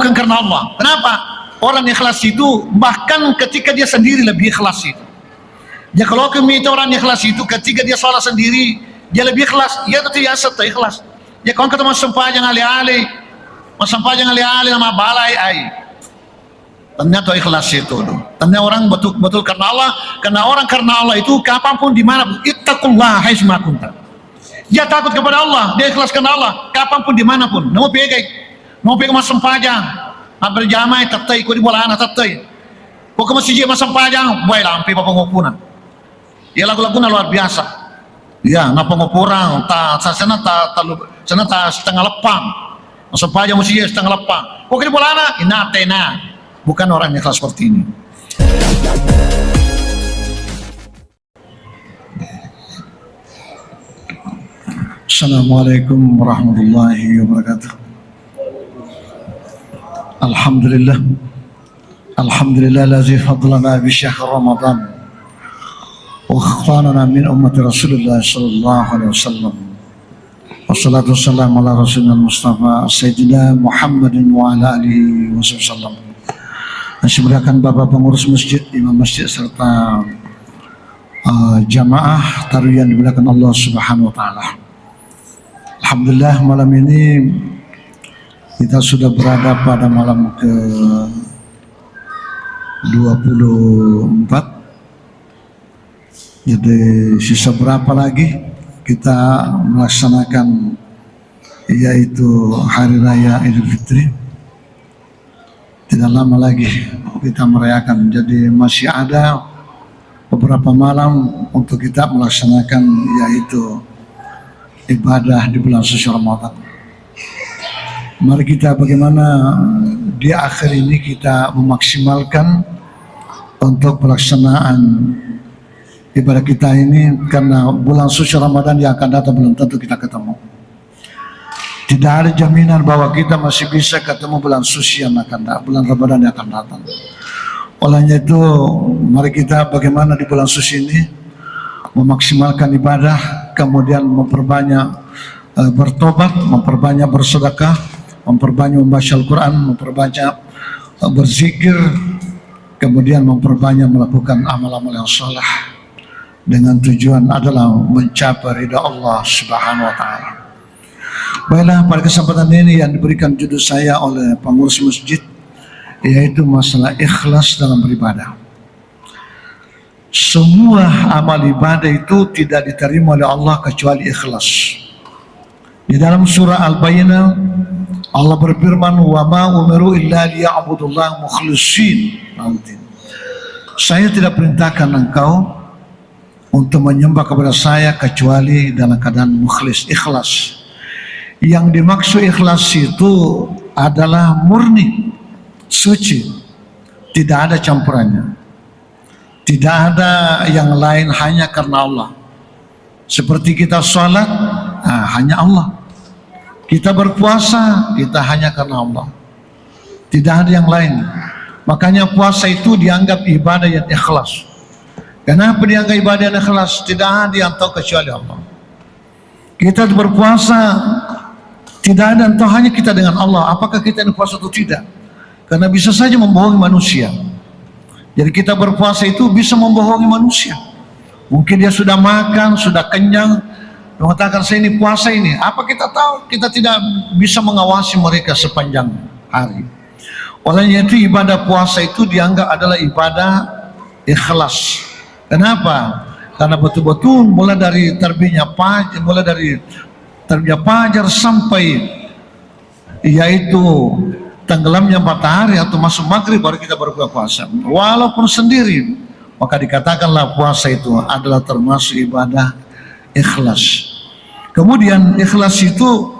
bukan karena Allah. Kenapa? Orang ikhlas itu bahkan ketika dia sendiri lebih ikhlas itu. Ya kalau kami itu orang ikhlas itu ketika dia sholat sendiri dia lebih ikhlas. Ya itu ya serta ikhlas. Ya kalau kita masampajang alih-alih, masampajang alih-alih nama balai ai. Ternyata ikhlas itu. Ternyata orang betul-betul karena Allah. Karena orang karena Allah itu kapanpun dimanapun. Ittaqullah haitsuma kunta. Dia takut kepada Allah, dia ikhlas karena Allah, kapanpun dimanapun. Mau pegang masampajang, berjamaah tatai, kau di bola anak tatai. Kau ke masjid masampajang, buai lampi apa pengukuran. Ya lagu-lagunya luar biasa. Ya, ngapa ngupurang, sana setengah lepang. Masampajang masjid setengah lepang. Kau ke di bola anak, inatena. Bukan orang yang ikhlas seperti ini. Assalamualaikum warahmatullahi wabarakatuh. Alhamdulillah. Alhamdulillah lazi fadlana bi syahr Ramadan wa khana min ummati Rasulullah sallallahu alaihi wasallam. Wassalatu wassalamu ala Rasulina Mustafa Sayyidina Muhammadin wa ala alihi wasallam. Dimuliakan Bapak pengurus masjid, imam masjid serta jamaah tarawih yang dimuliakan Allah Subhanahu wa taala. Alhamdulillah malam ini kita sudah berada pada malam ke 24. Jadi sisa berapa lagi kita melaksanakan yaitu Hari Raya Idul Fitri. Tidak lama lagi kita merayakan. Jadi masih ada beberapa malam untuk kita melaksanakan yaitu ibadah di bulan suci Ramadan. Mari kita bagaimana di akhir ini kita memaksimalkan untuk pelaksanaan ibadah kita ini, karena bulan suci Ramadan yang akan datang belum tentu kita ketemu. Tidak ada jaminan bahwa kita masih bisa ketemu bulan suci yang akan datang, bulan Ramadan yang akan datang. Olehnya itu mari kita bagaimana di bulan suci ini memaksimalkan ibadah, kemudian memperbanyak bertobat, memperbanyak bersedekah, memperbanyak membaca Al-Quran, memperbanyak berzikir, kemudian memperbanyak melakukan amal-amal yang saleh dengan tujuan adalah mencapai ridha Allah Subhanahu wa taala. Baiklah, pada kesempatan ini yang diberikan judul saya oleh pengurus masjid yaitu masalah ikhlas dalam beribadah. Semua amal ibadah itu tidak diterima oleh Allah kecuali ikhlas. Di dalam surah Al-Bayyinah Allah berfirman, "Wa ma umiru illa liya'budullaha mukhlishin." Saya tidak perintahkan engkau untuk menyembah kepada saya kecuali dalam keadaan mukhlis, ikhlas. Yang dimaksud ikhlas itu adalah murni, suci, tidak ada campurannya. Tidak ada yang lain, hanya karena Allah. Seperti kita sholat, hanya Allah. Kita berpuasa, kita hanya karena Allah. Tidak ada yang lain. Makanya puasa itu dianggap ibadah yang ikhlas. Kenapa dianggap ibadah yang ikhlas? Tidak ada yang tahu kecuali Allah. Kita berpuasa, tidak ada yang tahu, hanya kita dengan Allah. Apakah kita ini puasa atau tidak? Karena bisa saja membohongi manusia. Jadi kita berpuasa itu bisa membohongi manusia. Mungkin dia sudah makan, sudah kenyang, mengatakan saya ini puasa ini. Apa kita tahu? Kita tidak bisa mengawasi mereka sepanjang hari. Olehnya itu ibadah puasa itu dianggap adalah ibadah ikhlas. Kenapa? Karena betul-betul mulai dari terbitnya fajar sampai yaitu tenggelamnya matahari atau masuk maghrib baru kita berbuka puasa. Walaupun sendiri, maka dikatakanlah puasa itu adalah termasuk ibadah ikhlas. Kemudian ikhlas itu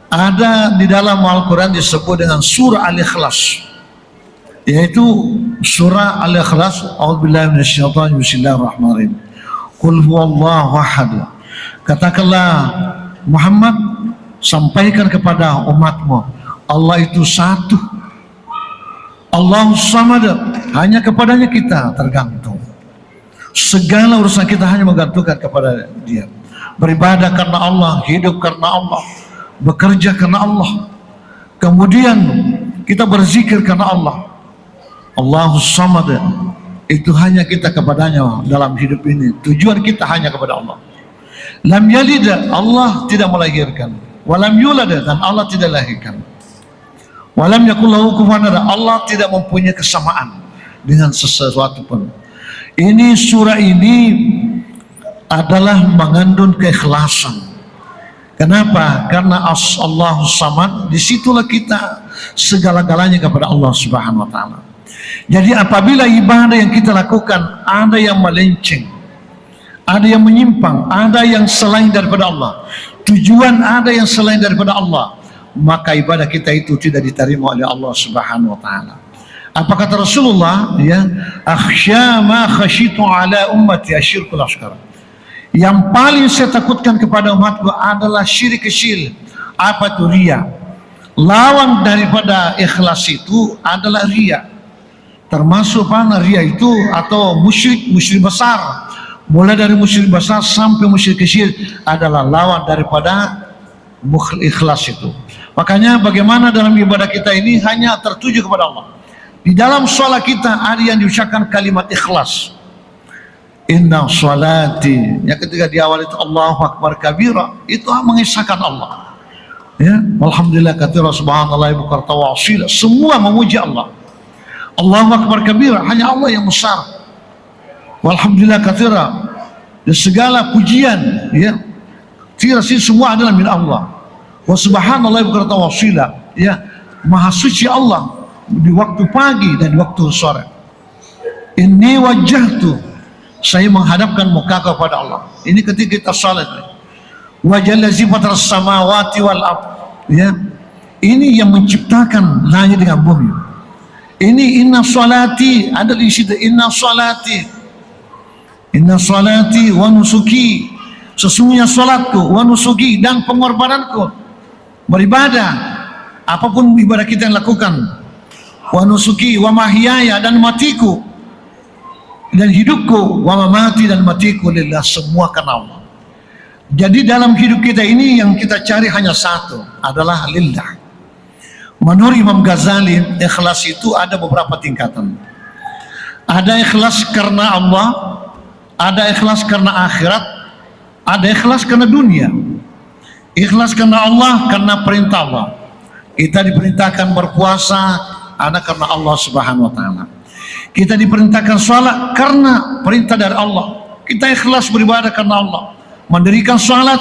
ada di dalam Al-Quran disebut dengan surah Al-Ikhlas, yaitu surah Al-Ikhlas. A'udzubillahi minasyaitonir rajim. Bismillahirrahmanirrahim. Qul huwallahu ahad. Katakanlah Muhammad, sampaikan kepada umatmu, Allah itu satu. Allahu samad, hanya kepadanya kita tergantung. Segala urusan kita hanya menggantungkan kepada Dia. Beribadah karena Allah, hidup karena Allah, bekerja karena Allah. Kemudian kita berzikir karena Allah. Allahus Samad, itu hanya kita kepadanya dalam hidup ini. Tujuan kita hanya kepada Allah. Lam yalid, Allah tidak melahirkan. Walam yulad, dan Allah tidak lahirkan. Walam yakul lahu kufuwan ahad, Allah tidak mempunyai kesamaan dengan sesuatu pun. Ini surah ini adalah mengandung keikhlasan. Kenapa? Karena Allahus Samad, disitulah kita segala-galanya kepada Allah Subhanahu wa Ta'ala. Jadi apabila ibadah yang kita lakukan ada yang melenceng, ada yang menyimpang, ada yang selain daripada Allah, tujuan ada yang selain daripada Allah, maka ibadah kita itu tidak diterima oleh Allah Subhanahu wa Ta'ala. Apa kata Rasulullah? Ya, akhsya ma khashitu ala ummati asyirkul asghar. Yang paling saya takutkan kepada umatku adalah syirik kecil. Apa itu riya? Lawan daripada ikhlas itu adalah riya. Termasuk mana riya itu? Atau musyrik besar. Mulai dari musyrik besar sampai musyrik kecil adalah lawan daripada ikhlas itu. Makanya bagaimana dalam ibadah kita ini hanya tertuju kepada Allah. Di dalam sholat kita ada yang diucapkan kalimat ikhlas. Inna sholati, ya ketika di awal itu Allahu Akbar kabira, itu mengisahkan Allah. Ya, alhamdulillah katsira subhanallah bukratan wa asila, semua memuji Allah. Allahu Akbar kabira, hanya Allah yang besar. Walhamdulillah katsira, dan segala pujian ya tirasi semua adalah milik Allah. Wa subhanallah bukratan wa asila, ya maha suci Allah di waktu pagi dan di waktu sore. Inni wajjahtu, saya menghadapkan muka kepada Allah. Ini ketika kita salat. Wa jalla sifatas samawati wal ard. Ya. Ini yang menciptakan langit dengan bumi. Ini inna salati, ada di situ inna salati. Inna salati wa nusuki. Sesungguhnya salatku, wa nusuki, dan pengorbananku. Beribadah apapun ibadah kita yang lakukan. Wa nusuki wa mahyaya, dan matiku dan hidupku, wa mamati, dan matiku lillah, semua karena Allah. Jadi dalam hidup kita ini yang kita cari hanya satu, adalah lillah. Menurut Imam Ghazali, ikhlas itu ada beberapa tingkatan. Ada ikhlas karena Allah, ada ikhlas karena akhirat, ada ikhlas karena dunia. Ikhlas karena Allah, karena perintah Allah. Kita diperintahkan berpuasa, ada karena Allah Subhanahu wa Ta'ala. Kita diperintahkan sholat karena perintah dari Allah. Kita ikhlas beribadah karena Allah. Mendirikan sholat,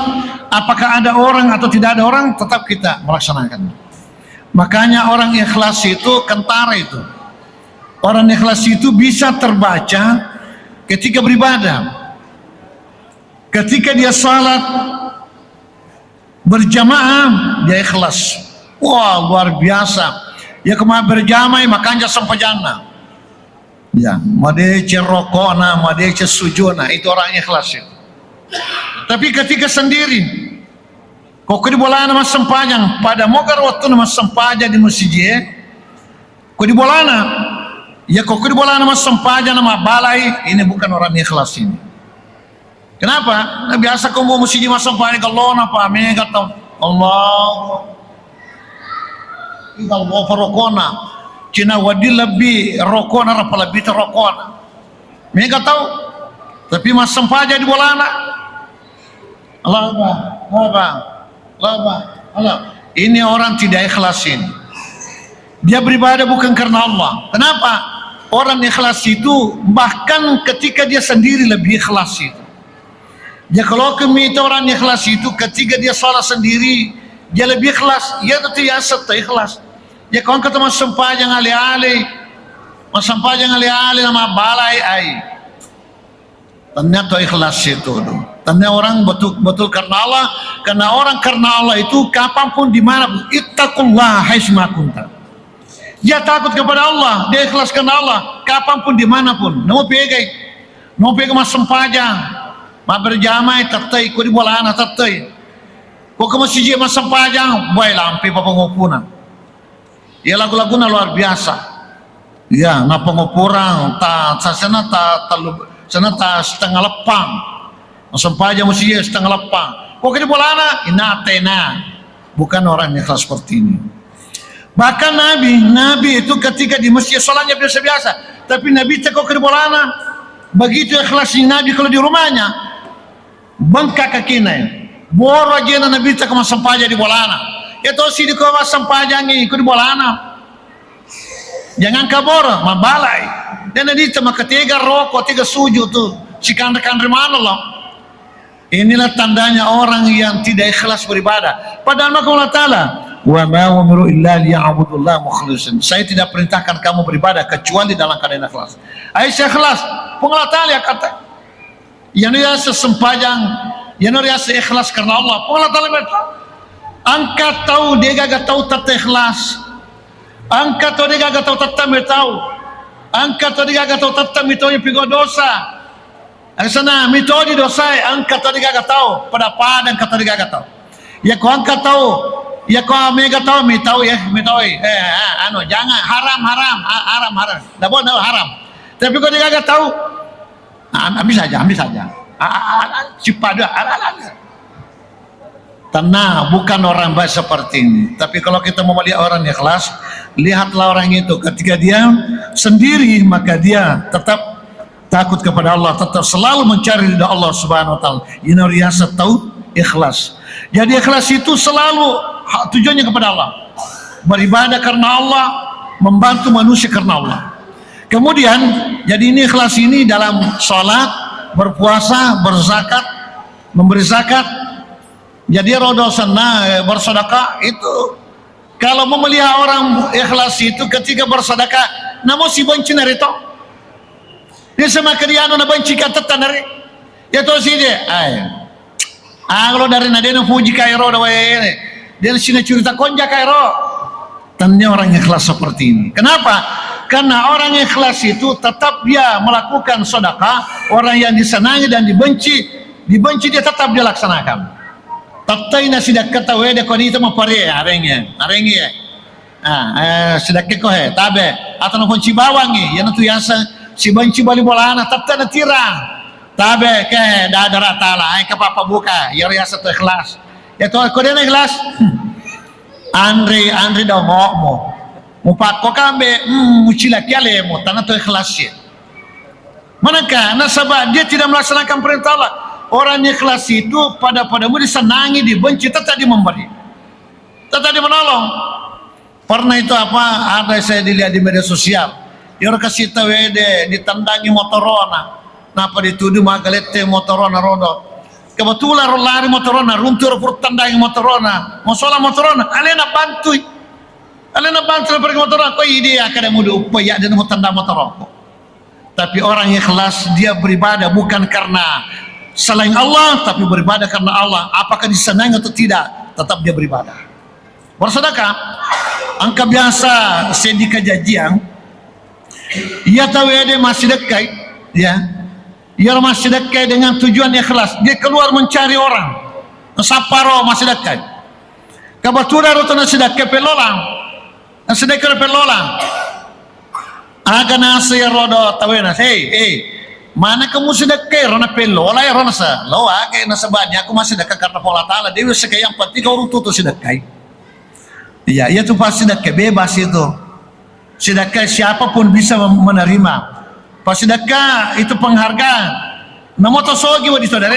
apakah ada orang atau tidak ada orang, tetap kita melaksanakan. Makanya orang ikhlas itu kentara itu. Orang ikhlas itu bisa terbaca ketika beribadah. Ketika dia sholat berjamaah, dia ikhlas. Wah, luar biasa. Ya kemarin berjamaah makanya sampai jannah. Ya, madece rokona, madece sujuna, itu orang ikhlas itu. Tapi ketika sendiri, kok di bolana mas sempajang, pada mogar waktu mas sempajang di masjid, kok di bolana, ya kok di bolana mas sempajang nama balai, ini bukan orang ikhlas ini. Kenapa? Nah, biasa kau mau masjid mas sempajang kalau napa mega tau Allah, Allah rokona. Cina wadi lebih rokona apa lebih terokona. Mereka tahu, tapi mas sempaja di bolana. Allah. Ini orang tidak ikhlasin. Dia beribadah bukan karena Allah. Kenapa? Orang ikhlas itu bahkan ketika dia sendiri lebih ikhlas itu. Ya kalau kami itu orang ikhlas itu ketika dia salah sendiri dia lebih ikhlas. Ya itu tidak ikhlas. Ya kawan kata mas sempajang alih-alih nama balai ai. Ternyata ikhlas itu. Ternyata orang betul karena Allah. Karena orang karena Allah itu kapanpun dimanapun, ittaqullah haitsuma kunta. Dia takut kepada Allah, dia ikhlas karena Allah kapanpun dimanapun. Mau pegai mas sempajang, ma berjamaah tatai ko di bolana tatai. Ko ke masjid mas sempajang, boy lampi papangupuna. Ya lagu-laguna luar biasa. Ya, na pengupurang sana setengah lepang. Sempaja mesti setengah lepang. Kok di bolana inatena. Bukan orang yang ikhlas seperti ini. Bahkan Nabi itu ketika di masjid sholatnya biasa-biasa, tapi Nabi teko ke bolana. Begitu ikhlasnya Nabi kalau di rumahnya, bengkak kakinya. Boro aja Nabi teko masampaja di bolana. Itu si di kawa sampajangi ikut di bolana. Jangan kabur, mabalai. Dan Nabi cuma ketiga rokok, tiga sujud tuh. Si kandre mana loh. Inilah tandanya orang yang tidak ikhlas beribadah. Padahal maka Allah Ta'ala, wa ma umiru illa liya'budullah mukhlisin. Saya tidak perintahkan kamu beribadah kecuali dalam keadaan ikhlas. Aisyah ikhlas. Allah Ta'ala kata, yang riasa sempajang, yang riasa ikhlas karena Allah. Allah Ta'ala berkata, angkat tahu dia gak tahu tata ikhlas. Angkat tahu dia gak tahu tata tahu. Angkat tahu dia gak tahu tata tahu yang pigo dosa. Ang sana mitodi dosai angkat tadi gak tahu pada padang kata dia gak tahu. Ya kau angkat tahu, ya kau mega tahu mitau ya mitau. Anu jangan haram. Dah boleh haram. Tapi kau dia gak tahu. Ambil saja. Cipada Tenang, bukan orang baik seperti ini. Tapi kalau kita mau melihat orang ikhlas, lihatlah orang itu ketika dia sendiri maka dia tetap takut kepada Allah, tetap selalu mencari ridha Allah Subhanahu wa taala. Ini riasa tahu ikhlas. Jadi ikhlas itu selalu tujuannya kepada Allah. Beribadah karena Allah, membantu manusia karena Allah. Kemudian jadi ini ikhlas ini dalam sholat, berpuasa, berzakat, memberi zakat. Jadi rodo sana bersedekah itu kalau memelihara orang ikhlas itu ketika bersedekah, namun si benci narito. Dia sama kediano na benci kata tanari. Ya to si dia. Kalau dari nadena puji kairo dawe ini. Dia sini cerita konja kairo. Tanya orang ikhlas seperti ini. Kenapa? Karena orang ikhlas itu tetap dia melakukan sedekah, orang yang disenangi dan dibenci dia tetap dia laksanakan. Tatai na sidak kata wede ko dito mapare arengnya. Sidak ko tabe atau no kunci bawangi yan tu yasa si benci bali bolana tatta na tirang. Tabe ke dadara tala ay kapapa buka yar yasa tu ikhlas. Ya to ko den ikhlas. Andre daw mo. Mupat ko kambe mucila kyale mo tanah tu ikhlas ya. Manakah nasabah dia tidak melaksanakan perintah Allah. Orang ikhlas itu padamu disenangi, dibenci, tetap dia memberi, tetap dia menolong. Pernah itu apa? Ada saya dilihat di media sosial. Dia kasih tahu ditandangi motorona. Napa dituduh magalete motorona rodo. Kebetulan lari motorona, runtur tandangi motorona. Masalah motorona, alena bantu pergi motorona. Kau ide akan mudah upaya dan mau tandang motorona. Tapi orang ikhlas dia beribadah bukan karena selain Allah, tapi beribadah karena Allah. Apakah disenangi atau tidak, tetap dia beribadah. Bersedekah, angka biasa sendika jajian. Ia tahu dia masih dekat, ya. Ia masih dekat dengan tujuan ikhlas. Dia keluar mencari orang. Saparo masih dekat. Kebetulan itu nasi dekat pelolang, nasi dekat pelolang. Agak nasi rodo tawenas, hey. Mana kamu sedekah rona pelola ya rona sa lo ake nasabanya aku masih dekat karena Allah Ta'ala dewi sekali yang penting kau tutup sedekah. Iya itu pasti sedekah bebas itu sedekah siapapun bisa menerima pas sedekah itu penghargaan namo tosogi wadi saudara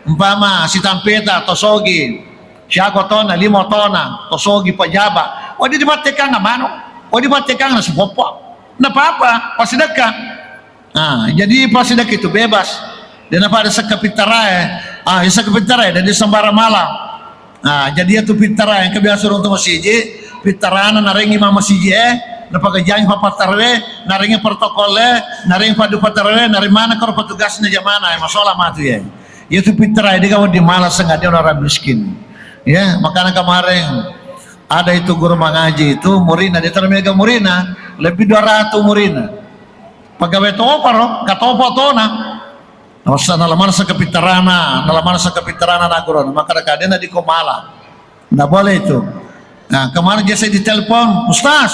umpama si tampeta tosogi siago tona 5 tona tosogi pejabat wadi dibatekan ngamano wadi dibatekan na sepopo na apa pas sedekah. Jadi pas sedekah itu bebas. Dan apa ada sekapitarai, sekapitarai dan di sembara malam. Jadi itu pitarai yang kebiasaan untuk masjid, pitarana narengi mama masjid, napaka jangan papa tarwe, narengi protokole, narengi padu patarwe, nari mana kalau petugasnya jamana, masalah matu ya. Itu pitarai dia kalau di malas sengaja orang miskin. Ya, makanya kemarin ada itu guru mengaji itu murina, dia termega murina, lebih 200 murina. Pagawai toparo, katopo tona. Nasa nalaman sa kapitarana naguron. Maka kadena di komala. Nggak boleh itu. Nah, kemarin dia saya ditelepon, Ustaz,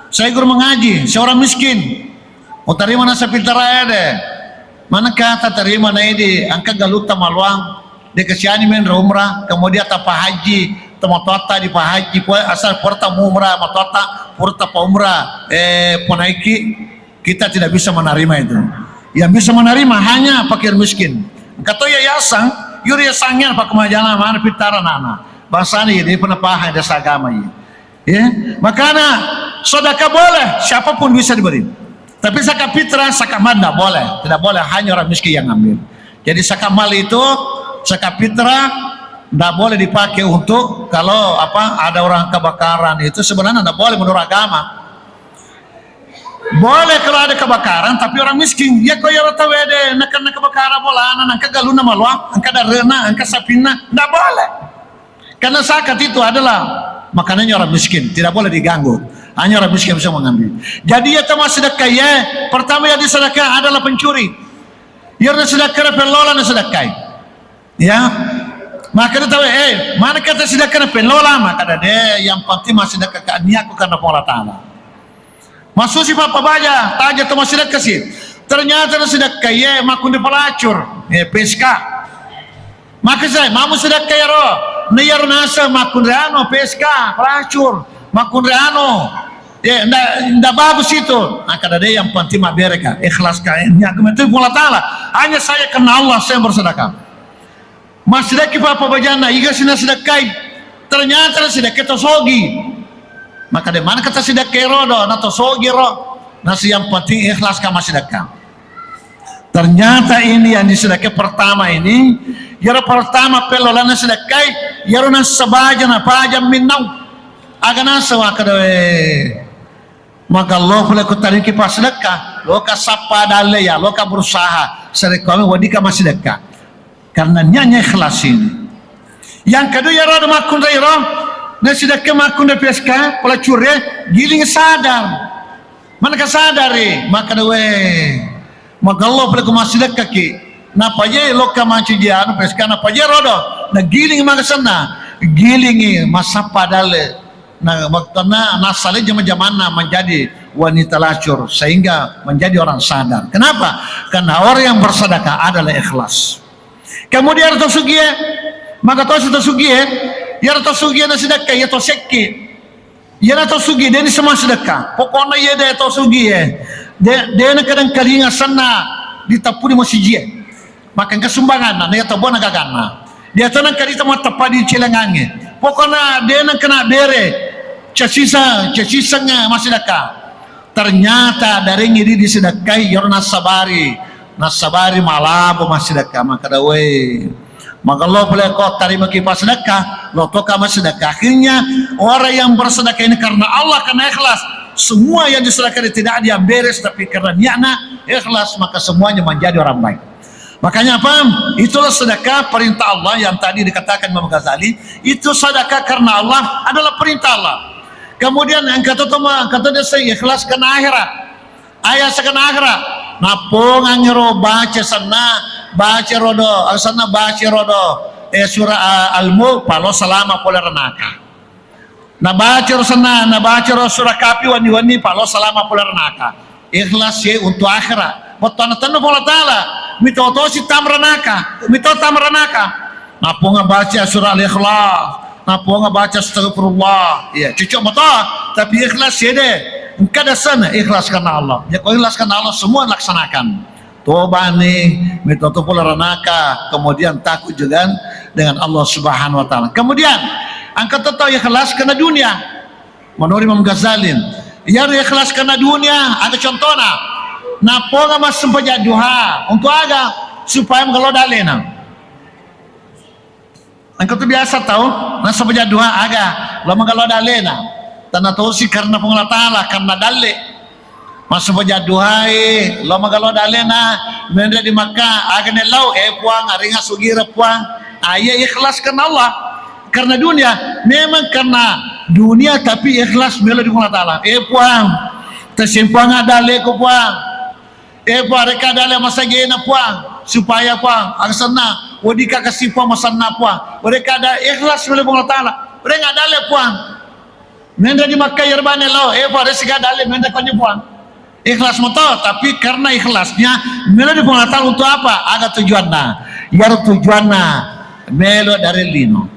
saya guru mengaji, saya orang miskin. Mau terima nasa pitara deh. Mana kata terima na ini, angka galuta maluang, dia kesiani men umrah, kemudian tapa haji, temotota di pahaji po asal porta umrah matota porta umrah ponaiki, kita tidak bisa menerima itu. Yang bisa menerima hanya fakir miskin. Kata yayasan yuri yasangnya pak kemajalan mana pitara nana bahasa ini dia pernah paham desa agama ini ya. Makanya sedekah boleh siapapun bisa diberi, tapi zakat fitrah zakat mal tidak boleh hanya orang miskin yang ambil. Jadi zakat mal itu zakat fitrah tidak boleh dipakai untuk kalau ada orang kebakaran, itu sebenarnya tidak boleh menurut agama. Boleh kalau ada kebakaran tapi orang miskin ya kau ya rata wede nak kebakaran bola anak galuna maluang angka darena angka sapina tidak boleh, karena zakat itu adalah makanannya orang miskin, tidak boleh diganggu, hanya orang miskin bisa mengambil. Jadi ya termasuk sedekah ya, pertama yang disedekah adalah pencuri ya sedekah pelola na sedekah ya. Maka dia tahu mana kata sedekah pelola, maka ada yang penting masih sedekah niatku karena Allah Ta'ala. Masuk si papa baja taja tu masih sedekah sih, ternyata sedekah ya makun di pelacur peska, maka saya mamu sedekah ya roh niyar nasa makun reano peska pelacur makun reano ya ndak bagus itu. Maka ada yang penting mereka ikhlas kayaknya itu Allah Ta'ala, hanya saya kenal Allah saya bersedekah. Mas sedekah papa bajana iga sina sedekah ternyata sedekah tosogi, maka di mana kata sedekah rodo nato sogi ro nasi yang penting ikhlas kama sedekah. Ternyata ini yang disedekah pertama ini yara pertama pelolana sedekah yara nas sabaja na pajam minau agana sawa kadawe. Maka Allah boleh kutariki pas sedekah loka sapa dale ya loka berusaha sedekah wadika masih sedekah karena nyanya ikhlas ini. Yang kedua ya rodo makun ro na sedekah makun de peska pelacur giling sadar mana ka sadari maka dewe maka Allah boleh ku masih sedekah ki napa je loka manci dia anu peska napa je rodo na giling maka sana gilingi masa padale na waktuna nasale zaman-zamanna menjadi wanita lacur sehingga menjadi orang sadar. Kenapa? Karena orang yang bersedekah adalah ikhlas. Kemudian tosugie maka tosugie ya tosugie na sedekah ya tosekki ya na tosugie dia ni semua sedekah pokoknya ya dia tosugie dia na kadang kalinga sana ditapuri masjid maka kesumbangan na ya tabona gagana dia tanang kalita mo tapadi cilangange pokoknya dia na kena bere cacisa nga masedekah. Ternyata dari ngiri disedekahi yor nasabari malabo masedekah maka dawe maka Allah boleh kau terima kipas sedekah lo toka masedekah. Akhirnya orang yang bersedekah ini karena Allah, karena ikhlas, semua yang disedekah tidak ada yang beres tapi karena niatnya ikhlas maka semuanya menjadi orang baik. Makanya apa? Itulah sedekah perintah Allah yang tadi dikatakan Imam Ghazali, itu sedekah karena Allah adalah perintah Allah. Kemudian yang kata dia saya ikhlas karena akhirat, ayat karena akhirat. Napong angiro baca sana baca rodo surah Al-Mulk palo salama pola renaka. Na baca sana na baca surah Kafi wani palo salama pola renaka. Ikhlas ya untuk akhirat. Betul tanda pola taala mitoto si tamranaka napunga baca surah Al-Ikhlas, napunga baca astagfirullah ya cucuk betul tapi ikhlas ya deh engkau ada sana ikhlas karena Allah ya kau ikhlas karena Allah semua laksanakan toba nih mitoto pola renaka kemudian takut juga dengan Allah Subhanahu wa Ta'ala. Kemudian angkat tahu ikhlas karena dunia menurut Imam Ghazali ya ikhlas karena dunia ada contohnya naponga mas sempat duha untuk aga supaya kalau dalena angkat tu biasa tahu mas sempat duha aga lama kalau dalena tanah tahu sih karena pengelola Ta'ala karena dale mas sempat duha lama kalau dalena benda di Makkah aga nelau puang aringa sugira puang ayah ikhlas karena Allah karena dunia memang karena dunia tapi ikhlas bela di pengelola Ta'ala puang tersimpang dale ko puang mereka dalam masa gena puang supaya puang arsana wadika kasih puang masana puang mereka ada ikhlas oleh Allah Ta'ala mereka ada puang menda di Makkah yerbane lo mereka ada menda konyo puang ikhlas moto tapi karena ikhlasnya melo di Allah Ta'ala untuk apa ada tujuannya yar tujuannya melo dari lino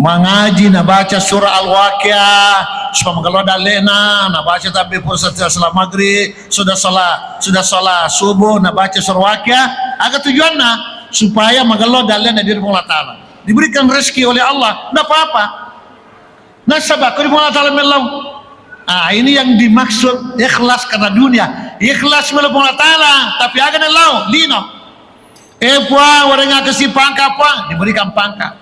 Mengaji na baca surah Al-Waqiah supaya mengaloda lena na baca tapi pun setelah salat maghrib sudah salat subuh na baca surah Waqiah agar tujuannya supaya mengaloda lena diri Allah Ta'ala diberikan rezeki oleh Allah, tidak apa-apa. Nasabah kau Allah Ta'ala melau. Ini yang dimaksud ikhlas karena dunia. Ikhlas melau Allah Ta'ala, tapi agan melau lino. Puan orang yang kasih pangkat puan diberikan pangkat.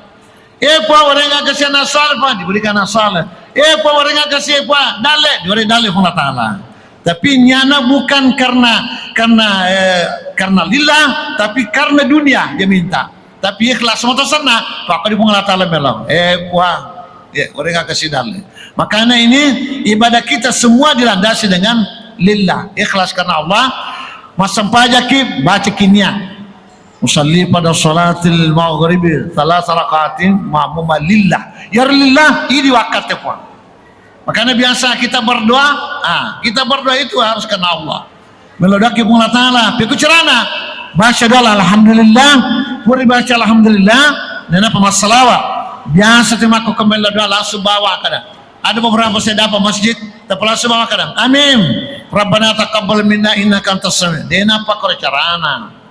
Puan orang yang kasih nasal puan diberikan nasal. Puan orang yang kasih puan dalek diberi dalek Allah Ta'ala. Tapi nyana bukan karena lillah, tapi karena dunia dia minta. Tapi ikhlas motor sana, pak di Allah Ta'ala melau. Puan ya, orang yang kasih dalek. Makanya ini ibadah kita semua dilandasi dengan lillah, ikhlas karena Allah. Masam pajaki baca kinia. Usalli pada salatil maghrib 3 rakaatin ma'muma lillah. Ya lillah ini wakatnya puan. Makanya biasa kita berdoa, kita berdoa itu harus karena Allah. Melodaki Allah Ta'ala, piku cerana. Baca doa alhamdulillah, puri baca alhamdulillah, dan apa masalah. Biasa terima aku kembali doa langsung bawa kadang. Ada beberapa saya dapat masjid, tapi langsung bawa kadang. Amin. Rabbana taqabbal minna innaka antas sami'. Dia apa kau carana?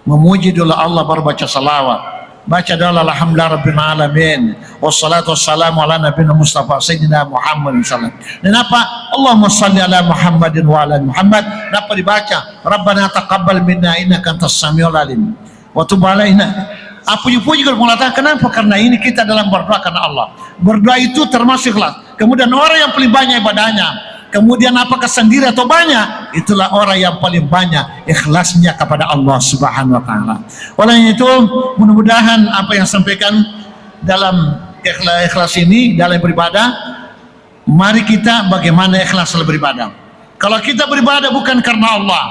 Memuji dulu Allah baru baca salawat. Baca dulu alhamdulillah rabbil alamin. Wassalatu wassalamu ala nabiyina Mustafa sayyidina Muhammad sallallahu alaihi wasallam. Dan apa? Allahumma salli ala Muhammadin wa ala Muhammad. Dapat dibaca. Rabbana taqabbal minna innaka antas samiul alim. Wa tub alaina. Puji-puji kalau mengatakan kenapa? Karena ini kita dalam berdoa karena Allah. Berdoa itu termasuk ikhlas. Kemudian orang yang paling banyak ibadahnya, kemudian apakah sendiri atau banyak, itulah orang yang paling banyak ikhlasnya kepada Allah Subhanahu wa Ta'ala. Oleh itu mudah-mudahan apa yang sampaikan dalam ikhlas ini dalam beribadah, mari kita bagaimana ikhlas dalam beribadah. Kalau kita beribadah bukan karena Allah,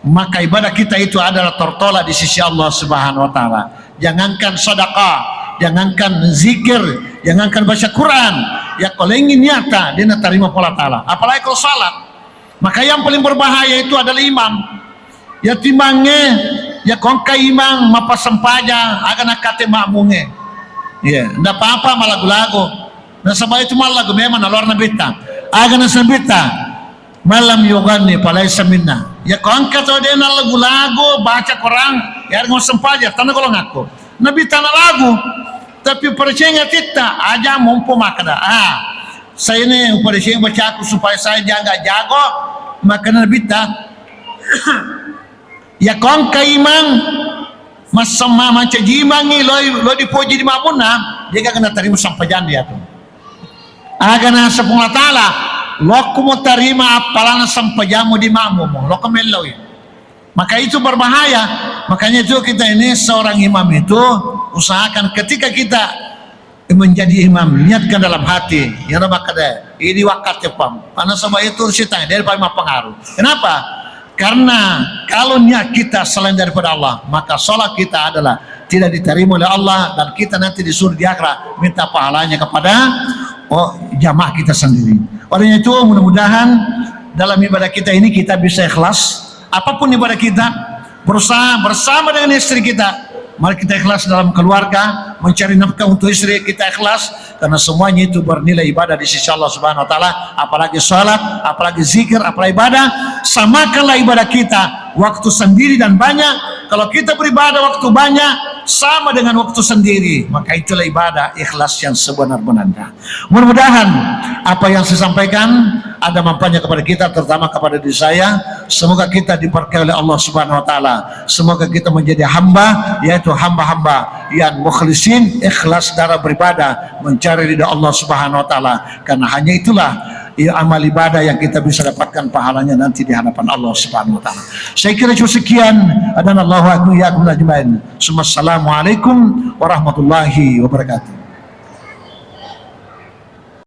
maka ibadah kita itu adalah tertolak di sisi Allah Subhanahu wa Ta'ala. Jangankan sedekah, jangankan zikir, jangankan baca Quran, ya kalau ingin nyata dia nak terima Allah Ta'ala. Apalagi kalau salat. Maka yang paling berbahaya itu adalah imam. Ya timbangnya ya kongka imam mapa sempaja akan kate makmunge. Ya, ndak apa-apa malagu-lagu. Nah sebab itu malah lagu memang luar nabita. Agan sabita malam yugani palaisa minna. Ya kongka tu dia lagu-lagu baca Quran ya ngos sempaja tanah kalau ngaku. Nabi tanah lagu tapi percaya kita aja mampu makna. Saya ini percaya baca aku supaya saya jangan jago maka Nabi tak ya kongka imam masama macam jimangi lo dipuji di mabuna dia kena terima sampai dia tu. Agana sepuluh ta'ala lo mau terima apalan sampai jamu di makmum lo kemelau ya. Maka itu berbahaya. Makanya itu kita ini seorang imam itu usahakan ketika kita menjadi imam niatkan dalam hati ya Rabbah kada ini wakatnya pam karena sebab itu syaitan dari paling pengaruh. Kenapa? Karena kalau niat kita selain daripada Allah maka sholat kita adalah tidak diterima oleh Allah dan kita nanti disuruh di akhirat minta pahalanya kepada jamaah kita sendiri. Oleh itu mudah-mudahan dalam ibadah kita ini kita bisa ikhlas apapun ibadah kita, berusaha bersama dengan istri kita. Mari kita ikhlas dalam keluarga, mencari nafkah untuk istri kita ikhlas karena semuanya itu bernilai ibadah di sisi Allah Subhanahu wa Ta'ala. Apalagi salat, apalagi zikir, apalagi ibadah, samakanlah ibadah kita waktu sendiri dan banyak. Kalau kita beribadah waktu banyak sama dengan waktu sendiri, maka itulah ibadah ikhlas yang sebenar-benarnya. Mudah-mudahan apa yang saya sampaikan ada manfaatnya kepada kita, terutama kepada diri saya. Semoga kita diberkahi oleh Allah Subhanahu wa Ta'ala. Semoga kita menjadi hamba, yaitu hamba-hamba yang mukhlisin, ikhlas dalam beribadah, mencari ridha Allah Subhanahu wa Ta'ala. Karena hanya itulah amal ibadah yang kita bisa dapatkan pahalanya nanti di hadapan Allah Subhanahu wa Ta'ala. Saya kira cukup sekian. Adanallahu akbar ya akum ajmain. Assalamualaikum warahmatullahi wabarakatuh.